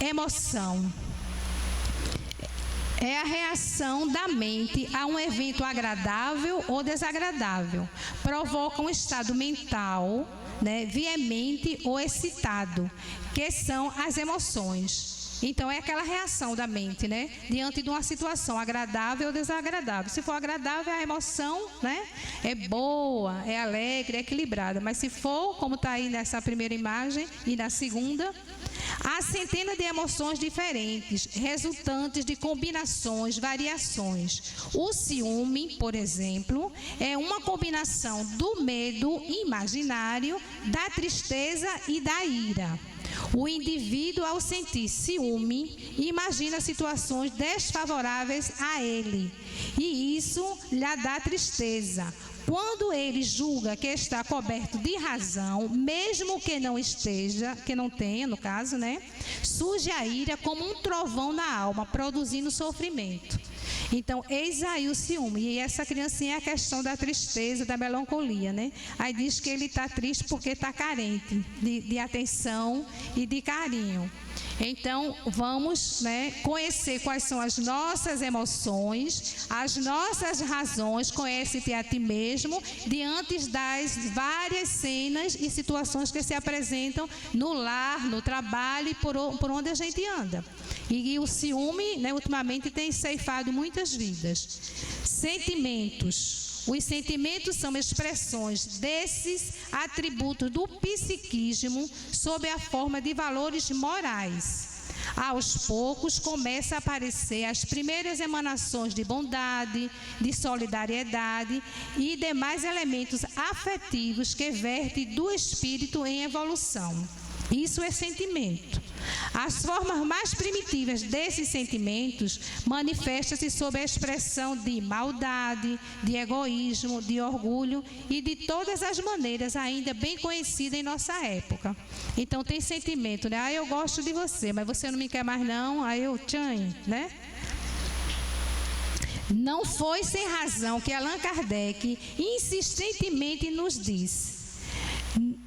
Emoção é a reação da mente a um evento agradável ou desagradável. Provoca um estado mental, né, veemente ou excitado, que são as emoções. Então, é aquela reação da mente, né, diante de uma situação agradável ou desagradável. Se for agradável, a emoção, né, é boa, é alegre, é equilibrada. Mas se for, como está aí nessa primeira imagem e na segunda, há centenas de emoções diferentes, resultantes de combinações, variações. O ciúme, por exemplo, é uma combinação do medo imaginário, da tristeza e da ira. O indivíduo, ao sentir ciúme, imagina situações desfavoráveis a ele, e isso lhe dá tristeza. Quando ele julga que está coberto de razão, mesmo que não esteja, que não tenha, no caso, né, surge a ira como um trovão na alma, produzindo sofrimento. Então, eis aí o ciúme. E essa criancinha é a questão da tristeza, da melancolia, né? Aí diz que ele está triste porque está carente de atenção e de carinho. Então, vamos, né, conhecer quais são as nossas emoções, as nossas razões, conhece-te a ti mesmo, diante das várias cenas e situações que se apresentam no lar, no trabalho e por onde a gente anda. E o ciúme, né, ultimamente tem ceifado muitas vidas. Sentimentos. Os sentimentos são expressões desses atributos do psiquismo sob a forma de valores morais. Aos poucos começam a aparecer as primeiras emanações de bondade, de solidariedade e demais elementos afetivos que vertem do espírito em evolução. Isso é sentimento. As formas mais primitivas desses sentimentos manifestam-se sob a expressão de maldade, de egoísmo, de orgulho e de todas as maneiras ainda bem conhecidas em nossa época. Então tem sentimento, né? Ah, eu gosto de você, mas você não me quer mais não, aí eu tchan, né? Não foi sem razão que Allan Kardec insistentemente nos disse: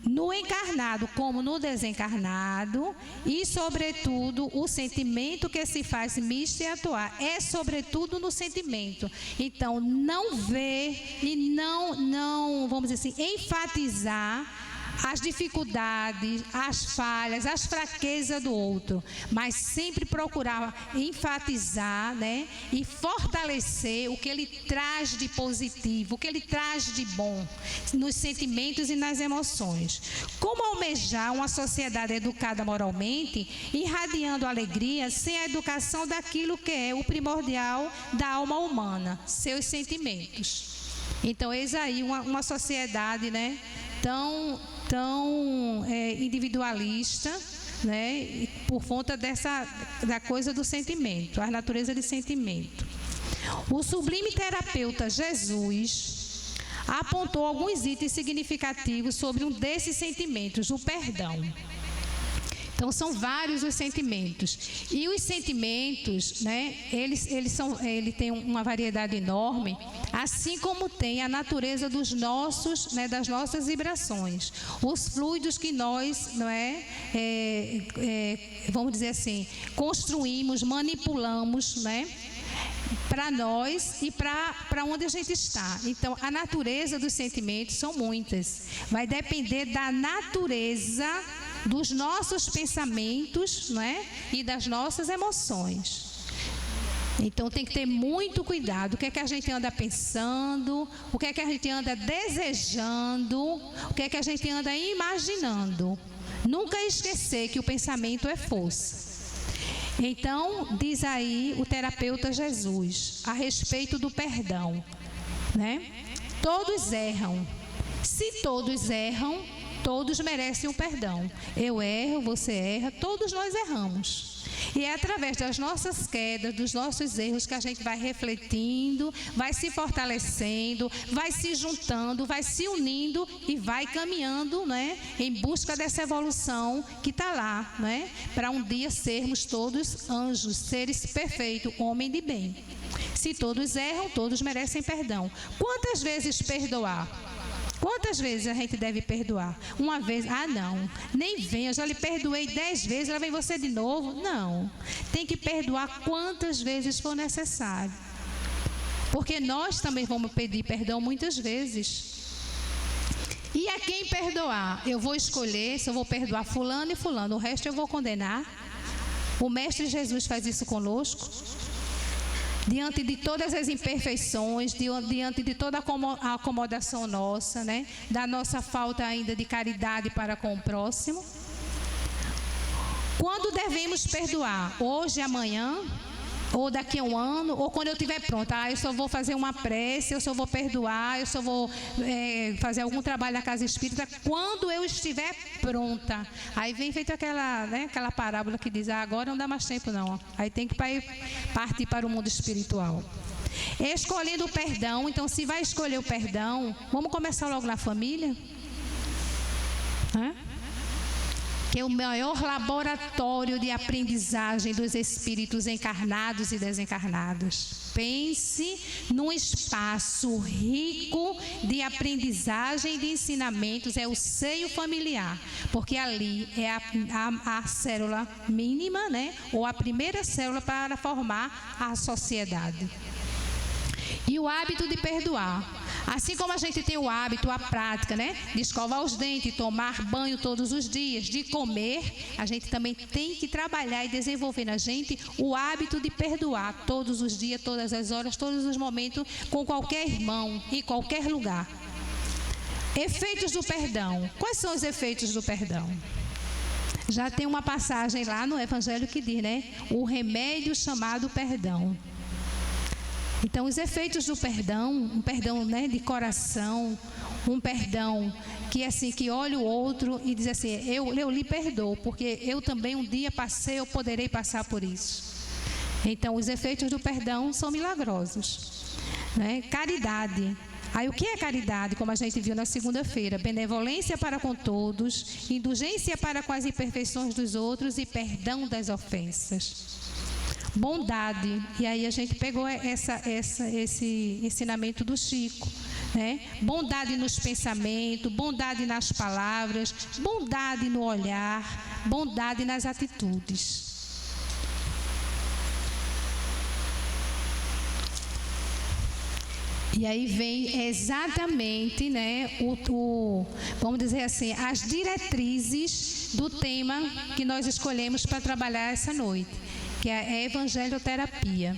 no encarnado como no desencarnado, e sobretudo o sentimento que se faz misto e atuar, é sobretudo no sentimento. Então, não ver e não, vamos dizer assim, enfatizar as dificuldades, as falhas, as fraquezas do outro, mas sempre procurar enfatizar, né, e fortalecer o que ele traz de positivo, o que ele traz de bom nos sentimentos e nas emoções. Como almejar uma sociedade educada moralmente, irradiando alegria sem a educação daquilo que é o primordial da alma humana, seus sentimentos. Então, eis aí uma sociedade, né, tão individualista, né, por conta da coisa do sentimento, a natureza de sentimento. O sublime terapeuta Jesus apontou alguns itens significativos sobre um desses sentimentos, o perdão. Então, são vários os sentimentos. E os sentimentos, né, ele tem uma variedade enorme, assim como tem a natureza dos nossos, né, das nossas vibrações. Os fluidos que nós, não vamos dizer assim, construímos, manipulamos, né, para nós e para onde a gente está. Então, a natureza dos sentimentos são muitas. Vai depender da natureza dos nossos pensamentos, não é? E das nossas emoções. Então tem que ter muito cuidado. O que é que a gente anda pensando, o que é que a gente anda desejando, o que é que a gente anda imaginando. Nunca esquecer que o pensamento é força. Então, diz aí o terapeuta Jesus a respeito do perdão, né? Todos erram. Se todos erram, todos merecem o perdão. Eu erro, você erra, todos nós erramos. E é através das nossas quedas, dos nossos erros, que a gente vai refletindo, vai se fortalecendo, vai se juntando, vai se unindo e vai caminhando, né, em busca dessa evolução que está lá, né, para um dia sermos todos anjos, seres perfeitos, homem de bem. Se todos erram, todos merecem perdão. Quantas vezes perdoar? Quantas vezes a gente deve perdoar? Uma vez, não, nem vem, eu já lhe perdoei 10 vezes, lá vem você de novo. Não, tem que perdoar quantas vezes for necessário. Porque nós também vamos pedir perdão muitas vezes. E a quem perdoar? Eu vou escolher se eu vou perdoar fulano e fulano, o resto eu vou condenar. O Mestre Jesus faz isso conosco. Diante de todas as imperfeições, diante de toda a acomodação nossa, né? Da nossa falta ainda de caridade para com o próximo. Quando devemos perdoar? Hoje, amanhã, ou daqui a um ano, ou quando eu estiver pronta. Eu só vou fazer uma prece, eu só vou perdoar, eu só vou fazer algum trabalho na casa espírita quando eu estiver pronta. Aí vem feito aquela parábola que diz, agora não dá mais tempo não. Aí tem que partir para o mundo espiritual. Escolhendo o perdão, então se vai escolher o perdão, vamos começar logo na família? Que é o maior laboratório de aprendizagem dos espíritos encarnados e desencarnados. Pense num espaço rico de aprendizagem e de ensinamentos, é o seio familiar, porque ali é a célula mínima, né? Ou a primeira célula para formar a sociedade. E o hábito de perdoar. Assim como a gente tem o hábito, a prática, né, de escovar os dentes, tomar banho todos os dias, de comer, a gente também tem que trabalhar e desenvolver na gente o hábito de perdoar todos os dias, todas as horas, todos os momentos, com qualquer irmão, em qualquer lugar. Efeitos do perdão. Quais são os efeitos do perdão? Já tem uma passagem lá no Evangelho que diz, né, o remédio chamado perdão. Então, os efeitos do perdão, um perdão, né, de coração, um perdão que assim, que olha o outro e diz assim, eu lhe perdoo, porque eu também um dia passei, eu poderei passar por isso. Então, os efeitos do perdão são milagrosos, né? Caridade. Aí, o que é caridade? Como a gente viu na segunda-feira, benevolência para com todos, indulgência para com as imperfeições dos outros e perdão das ofensas. Bondade, e aí a gente pegou esse ensinamento do Chico, né? Bondade nos pensamentos, bondade nas palavras, bondade no olhar, bondade nas atitudes. E aí vem exatamente, né, vamos dizer assim, as diretrizes do tema que nós escolhemos para trabalhar essa noite, que é a evangelioterapia.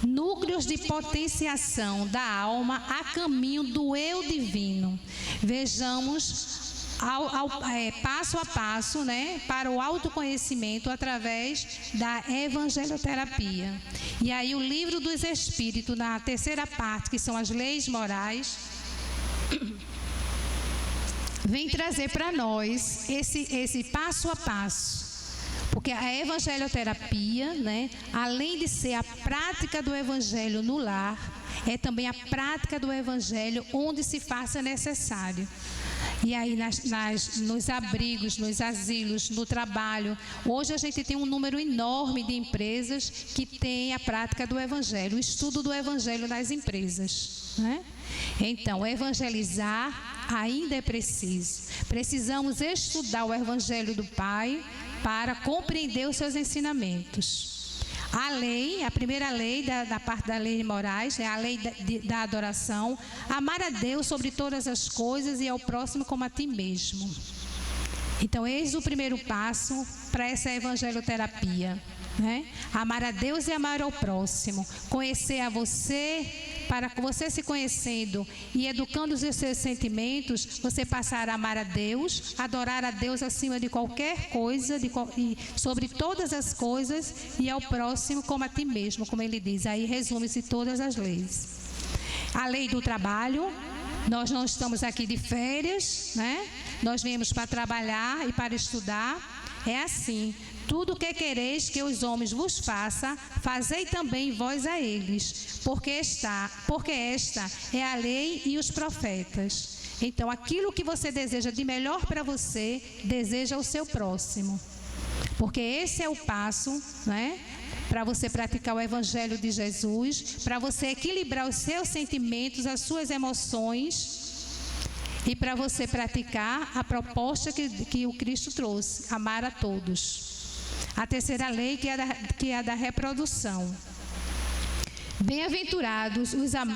Núcleos de potenciação da alma a caminho do eu divino. Vejamos passo a passo, né, para o autoconhecimento através da evangelioterapia. E aí o Livro dos Espíritos, na terceira parte, que são as leis morais, vem trazer para nós esse passo a passo. Porque a evangelioterapia, né, além de ser a prática do evangelho no lar, é também a prática do evangelho onde se faça necessário. E aí nos abrigos, nos asilos, no trabalho, hoje a gente tem um número enorme de empresas que tem a prática do evangelho, o estudo do evangelho nas empresas, né? Então, evangelizar ainda é preciso. Precisamos estudar o evangelho do Pai para compreender os seus ensinamentos. A lei, a primeira lei da parte da lei de morais, é a lei da adoração, amar a Deus sobre todas as coisas e ao próximo como a ti mesmo. Então, eis o primeiro passo para essa evangelioterapia, né? Amar a Deus e amar ao próximo, conhecer a você, para você se conhecendo e educando os seus sentimentos, você passar a amar a Deus, adorar a Deus acima de qualquer coisa, e sobre todas as coisas, e ao próximo como a ti mesmo, como ele diz. Aí resume-se todas as leis. A lei do trabalho, nós não estamos aqui de férias, né? Nós viemos para trabalhar e para estudar. É assim, tudo o que quereis que os homens vos façam, fazei também vós a eles, porque esta é a lei e os profetas. Então, aquilo que você deseja de melhor para você, deseja ao seu próximo. Porque esse é o passo, né, para você praticar o Evangelho de Jesus, para você equilibrar os seus sentimentos, as suas emoções, e para você praticar a proposta que o Cristo trouxe, amar a todos. A terceira lei, que é a da reprodução. Bem-aventurados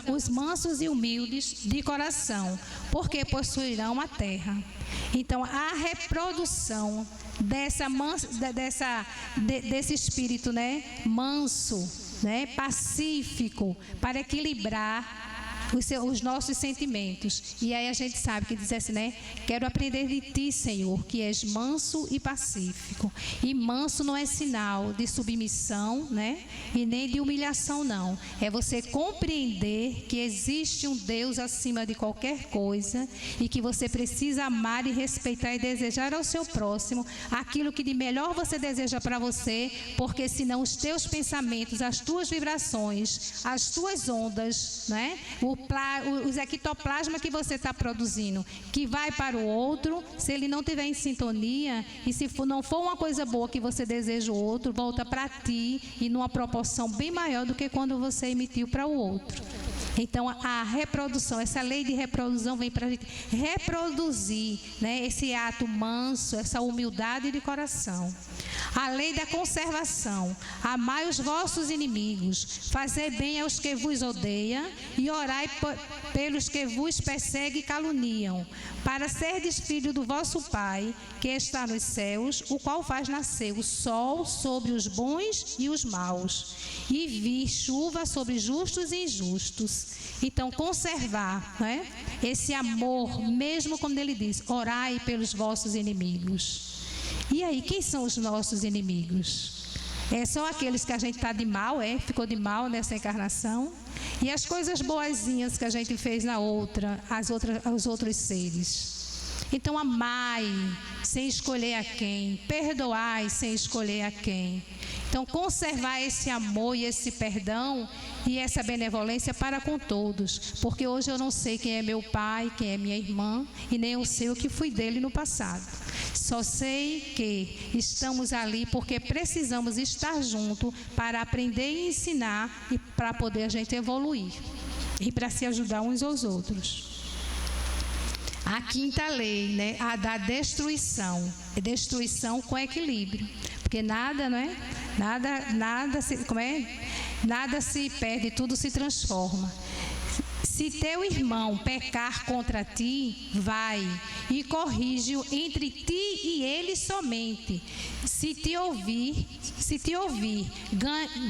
os mansos e humildes de coração, porque possuirão a terra. Então, a reprodução desse espírito, né, manso, né, pacífico, para equilibrar os nossos sentimentos. E aí a gente sabe que diz assim, né? Quero aprender de ti, Senhor, que és manso e pacífico. E manso não é sinal de submissão, né? E nem de humilhação, não. É você compreender que existe um Deus acima de qualquer coisa e que você precisa amar e respeitar e desejar ao seu próximo aquilo que de melhor você deseja para você, porque senão os teus pensamentos, as tuas vibrações, as tuas ondas, né? Os ectoplasma que você está produzindo, que vai para o outro, se ele não estiver em sintonia, e se não for uma coisa boa que você deseja o outro, volta para ti e numa proporção bem maior do que quando você emitiu para o outro. Então, a reprodução, essa lei de reprodução vem para a gente reproduzir, né, esse ato manso, essa humildade de coração. A lei da conservação. Amai os vossos inimigos, fazei bem aos que vos odeiam e orai pelos que vos perseguem e caluniam, para serdes filho do vosso Pai, que está nos céus, o qual faz nascer o sol sobre os bons e os maus, e vir chuva sobre justos e injustos. Então, conservar, né, esse amor, mesmo quando ele diz, orai pelos vossos inimigos. E aí, quem são os nossos inimigos? São aqueles que a gente está de mal, ficou de mal nessa encarnação. E as coisas boazinhas que a gente fez na outra, os outros seres. Então, amai sem escolher a quem, perdoai sem escolher a quem. Então, conservar esse amor e esse perdão e essa benevolência para com todos. Porque hoje eu não sei quem é meu pai, quem é minha irmã, e nem eu sei o que fui dele no passado. Só sei que estamos ali porque precisamos estar juntos para aprender e ensinar e para poder a gente evoluir. E para se ajudar uns aos outros. A quinta lei, né, a da destruição. Destruição com equilíbrio. Porque nada, não é? Nada se perde, tudo se transforma. Se teu irmão pecar contra ti, vai e corrige-o entre ti e ele somente. Se te ouvir,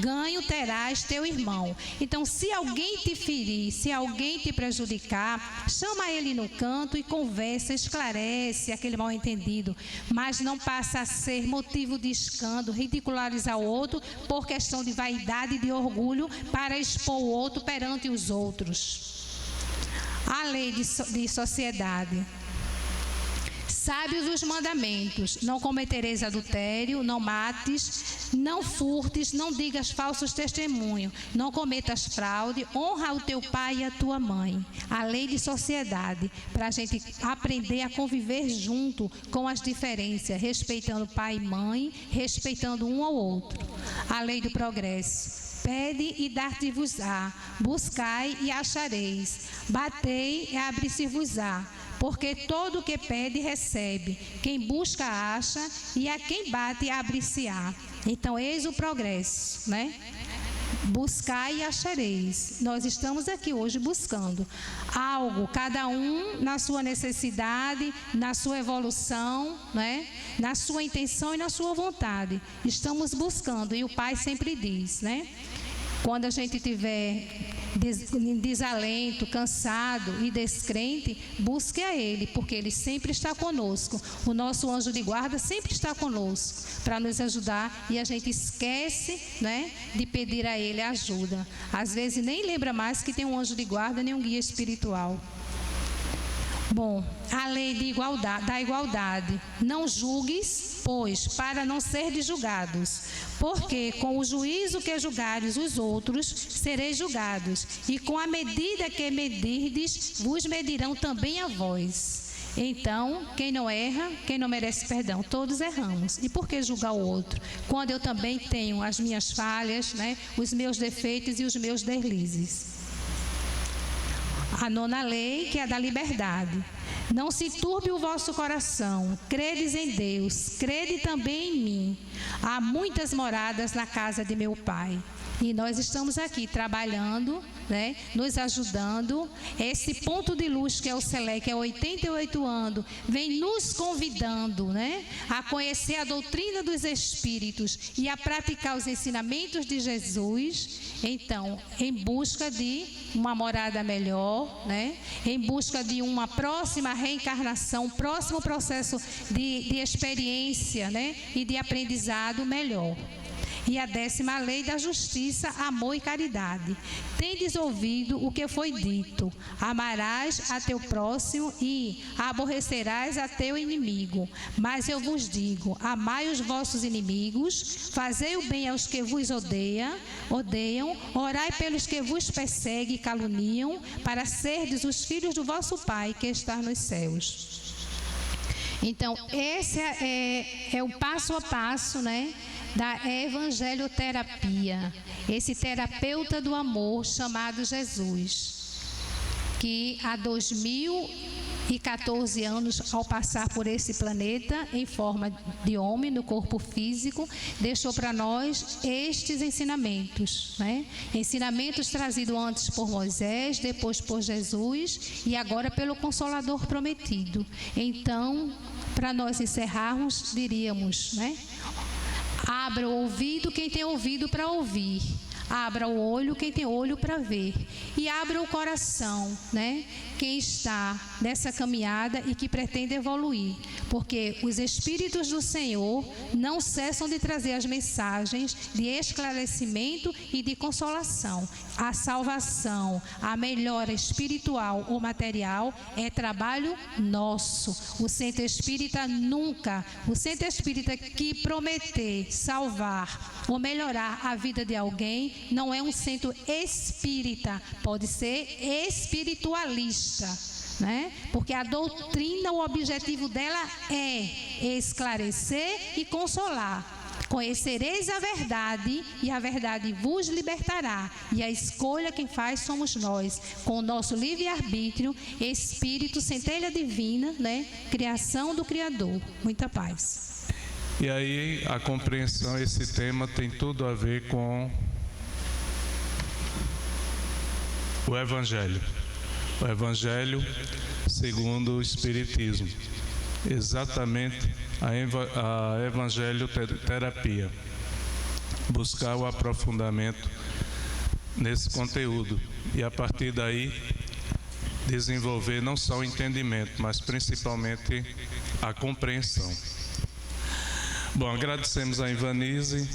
ganho terás teu irmão. Então, se alguém te ferir, se alguém te prejudicar, chama ele no canto e conversa, esclarece aquele mal-entendido. Mas não passa a ser motivo de escândalo, ridicularizar o outro por questão de vaidade e de orgulho para expor o outro perante os outros. A lei de sociedade. Sábios os mandamentos: não cometereis adultério, não mates, não furtes, não digas falsos testemunhos, não cometas fraude, honra o teu pai e a tua mãe. A lei de sociedade, para a gente aprender a conviver junto com as diferenças, respeitando pai e mãe, respeitando um ao outro. A lei do progresso. Pede e dar-te-vos-á, buscai e achareis, batei e abre-se-vos-á. Porque todo o que pede, recebe. Quem busca, acha. E a quem bate, abre-se-á. Então, eis o progresso, né? Buscai e achareis. Nós estamos aqui hoje buscando algo, cada um na sua necessidade, na sua evolução, né? Na sua intenção e na sua vontade. Estamos buscando. E o Pai sempre diz, né? Quando a gente estiver em desalento, cansado e descrente, busque a Ele, porque Ele sempre está conosco. O nosso anjo de guarda sempre está conosco para nos ajudar, e a gente esquece, né, de pedir a Ele ajuda. Às vezes nem lembra mais que tem um anjo de guarda nem um guia espiritual. Bom, a lei de da igualdade. Não julgues, pois, para não seres julgados. Porque com o juízo que julgares os outros, sereis julgados. E com a medida que medirdes, vos medirão também a vós. Então, quem não erra, quem não merece perdão, todos erramos. E por que julgar o outro? Quando eu também tenho as minhas falhas, né, os meus defeitos e os meus deslizes. A 9ª lei, que é a da liberdade. Não se turbe o vosso coração, credes em Deus, crede também em mim. Há muitas moradas na casa de meu Pai. E nós estamos aqui trabalhando, né, nos ajudando. Esse ponto de luz que é o SELEC, é 88 anos, vem nos convidando, né, a conhecer a doutrina dos Espíritos e a praticar os ensinamentos de Jesus. Então, em busca de uma morada melhor, né, em busca de uma próxima reencarnação, próximo processo de experiência, né, e de aprendizado melhor. E a 10ª lei da justiça, amor e caridade. Tendes ouvido o que foi dito: amarás a teu próximo e aborrecerás a teu inimigo. Mas eu vos digo: amai os vossos inimigos, fazei o bem aos que vos odeiam, orai pelos que vos perseguem e caluniam, para serdes os filhos do vosso Pai que está nos céus. Então, esse é o passo a passo, né, da evangelioterapia, esse terapeuta do amor chamado Jesus, que há 2014 anos, ao passar por esse planeta em forma de homem, no corpo físico, deixou para nós estes ensinamentos, né? Ensinamentos trazidos antes por Moisés, depois por Jesus e agora pelo Consolador prometido. Então, para nós encerrarmos, diríamos, né? Abra o ouvido quem tem ouvido para ouvir. Abra o olho quem tem olho para ver. E abra o coração, né? Quem está nessa caminhada e que pretende evoluir. Porque os Espíritos do Senhor não cessam de trazer as mensagens de esclarecimento e de consolação. A salvação, a melhora espiritual ou material é trabalho nosso. O Centro Espírita nunca, o Centro Espírita que prometer salvar ou melhorar a vida de alguém, não é um centro espírita, pode ser espiritualista, né? Porque a doutrina, o objetivo dela é esclarecer e consolar. Conhecereis a verdade e a verdade vos libertará. E a escolha quem faz somos nós, com o nosso livre-arbítrio, espírito, centelha divina, né? Criação do Criador. Muita paz. E aí a compreensão, esse tema tem tudo a ver com o Evangelho. O Evangelho segundo o Espiritismo. Exatamente a evangelioterapia. Buscar o aprofundamento nesse conteúdo. E a partir daí desenvolver não só o entendimento, mas principalmente a compreensão. Bom, agradecemos a Ivanise.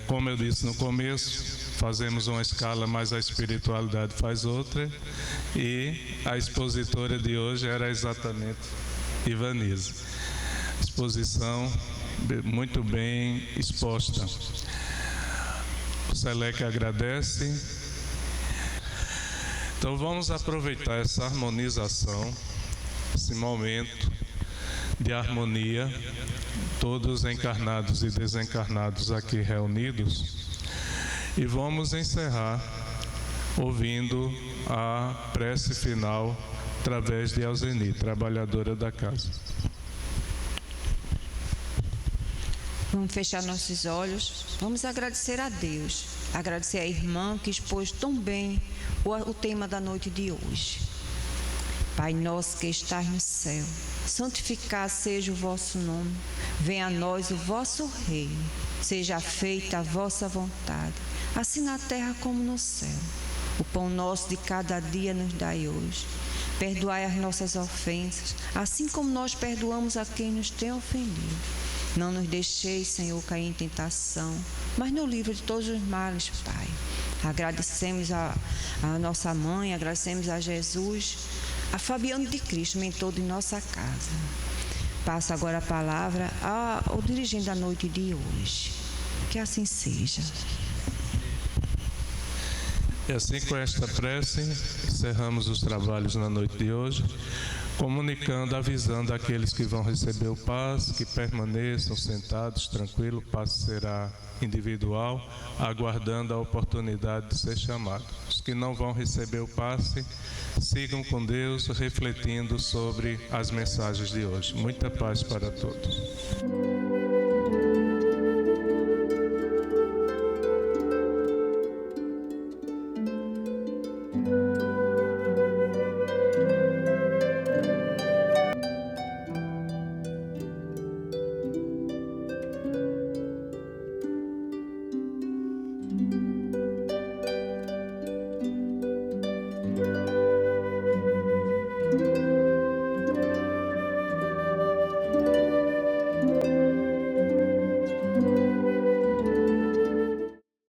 Como eu disse no começo, fazemos uma escala, mas a espiritualidade faz outra. E a expositora de hoje era exatamente Ivanise. Exposição muito bem exposta. O SELEC agradece. Então vamos aproveitar essa harmonização, esse momento de harmonia, todos encarnados e desencarnados aqui reunidos, e vamos encerrar ouvindo a prece final através de Alzeni, trabalhadora da casa. Vamos fechar nossos olhos, vamos agradecer a Deus, agradecer à irmã que expôs tão bem o tema da noite de hoje. Pai nosso que estás no céu, santificado seja o vosso nome, venha a nós o vosso reino, seja feita a vossa vontade, assim na terra como no céu. O pão nosso de cada dia nos dai hoje. Perdoai as nossas ofensas, assim como nós perdoamos a quem nos tem ofendido. Não nos deixeis, Senhor, cair em tentação, mas nos livre de todos os males, Pai. Agradecemos a nossa mãe, agradecemos a Jesus a Fabiano de Cristo, mentor de nossa casa. Passo agora a palavra ao dirigente da noite de hoje. Que assim seja. E assim, com esta prece, encerramos os trabalhos na noite de hoje, comunicando, avisando aqueles que vão receber o passe, que permaneçam sentados, tranquilos, o passe será individual, aguardando a oportunidade de ser chamado. Os que não vão receber o passe, sigam com Deus, refletindo sobre as mensagens de hoje. Muita paz para todos.